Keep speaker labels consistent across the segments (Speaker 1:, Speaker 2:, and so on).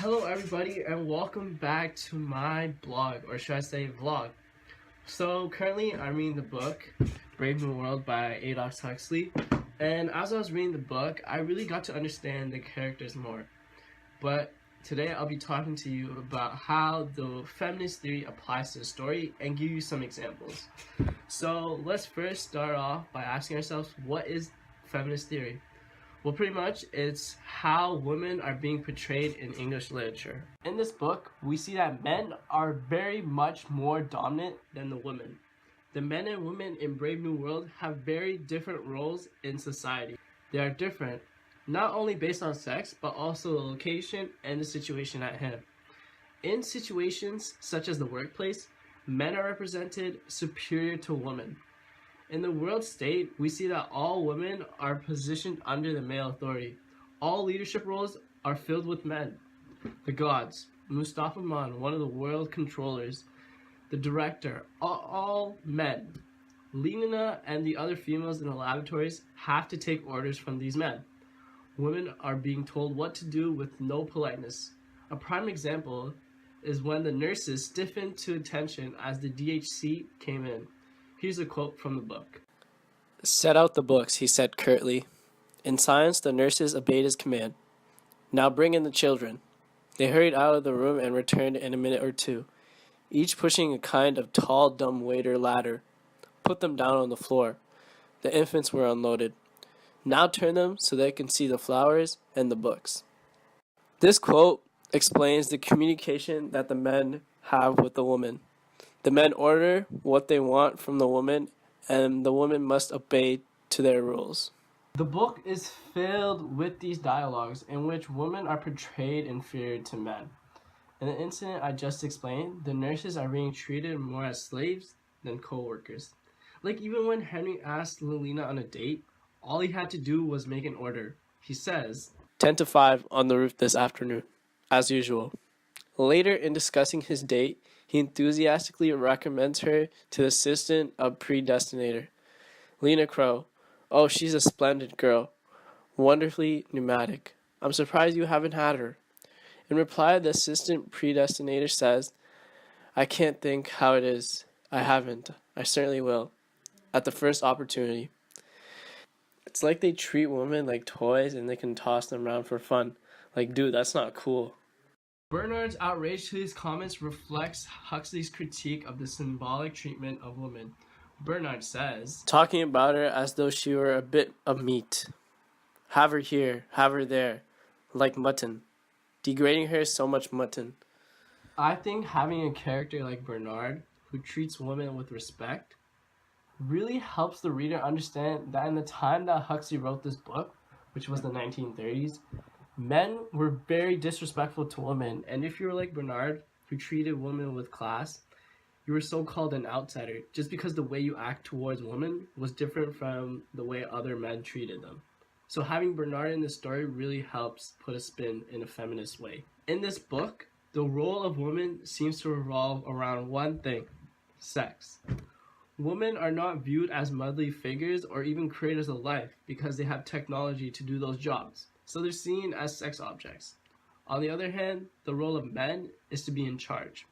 Speaker 1: Hello everybody and welcome back to my blog, or should I say vlog. So currently I'm reading the book Brave New World by Aldous Huxley, and as I was reading the book I really got to understand the characters more. But today I'll be talking to you about how the feminist theory applies to the story and give you some examples. So let's first start off by asking ourselves, what is feminist theory? Well, pretty much, it's how women are being portrayed in English literature. In this book, we see that men are very much more dominant than the women. The men and women in Brave New World have very different roles in society. They are different, not only based on sex, but also the location and the situation at hand. In situations such as the workplace, men are represented superior to women. In the world state, we see that all women are positioned under the male authority. All leadership roles are filled with men. The gods, Mustafa Mon, one of the world controllers, the director, all men. Lena and the other females in the laboratories have to take orders from these men. Women are being told what to do with no politeness. A prime example is when the nurses stiffened to attention as the DHC came in. Here's a quote from the book.
Speaker 2: "Set out the books," he said curtly. In silence, the nurses obeyed his command. "Now bring in the children." They hurried out of the room and returned in a minute or two, each pushing a kind of tall dumb-waiter ladder. Put them down on the floor. The infants were unloaded. Now turn them so they can see the flowers and the books. This quote explains the communication that the men have with the woman. The men order what they want from the woman, and the woman must obey to their rules.
Speaker 1: The book is filled with these dialogues in which women are portrayed inferior to men. In the incident I just explained, the nurses are being treated more as slaves than co-workers. Like even when Henry asked Lilina on a date, all he had to do was make an order. He says,
Speaker 2: 10 to 5 on the roof this afternoon, as usual. Later, in discussing his date, he enthusiastically recommends her to the assistant of predestinator, Lena Crow. "Oh, she's a splendid girl. Wonderfully pneumatic. I'm surprised you haven't had her." In reply, the assistant predestinator says, "I can't think how it is. I haven't. I certainly will. At the first opportunity." It's like they treat women like toys and they can toss them around for fun. Like, dude, that's not cool.
Speaker 1: Bernard's outrage to these comments reflects Huxley's critique of the symbolic treatment of women. Bernard says,
Speaker 2: Talking about her as though she were a bit of meat. Have her here, have her there, like mutton. Degrading her is so much mutton.
Speaker 1: I think having a character like Bernard, who treats women with respect, really helps the reader understand that in the time that Huxley wrote this book, which was the 1930s, men were very disrespectful to women, and if you were like Bernard, who treated women with class, you were so-called an outsider, just because the way you act towards women was different from the way other men treated them. So having Bernard in the story really helps put a spin in a feminist way. In this book, the role of women seems to revolve around one thing: sex. Women are not viewed as motherly figures or even creators of life because they have technology to do those jobs. So they're seen as sex objects. On the other hand, the role of men is to be in charge.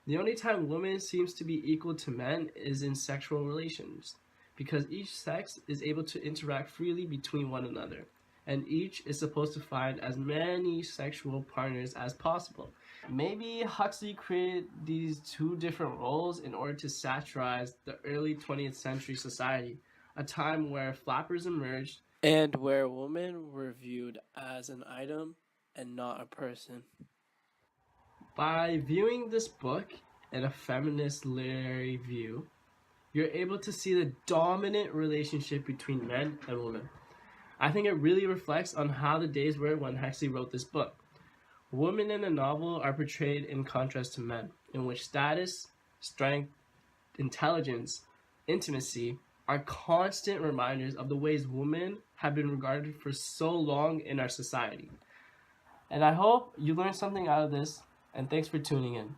Speaker 1: The only time women seems to be equal to men is in sexual relations, because each sex is able to interact freely between one another, and each is supposed to find as many sexual partners as possible. Maybe Huxley created these two different roles in order to satirize the early 20th century society, a time where flappers emerged
Speaker 2: And where women were viewed as an item and not a person.
Speaker 1: By viewing this book in a feminist literary view, you're able to see the dominant relationship between men and women. I think it really reflects on how the days were when Huxley wrote this book. Women in the novel are portrayed in contrast to men, in which status, strength, intelligence, intimacy are constant reminders of the ways women have been regarded for so long in our society. And I hope you learned something out of this, and thanks for tuning in.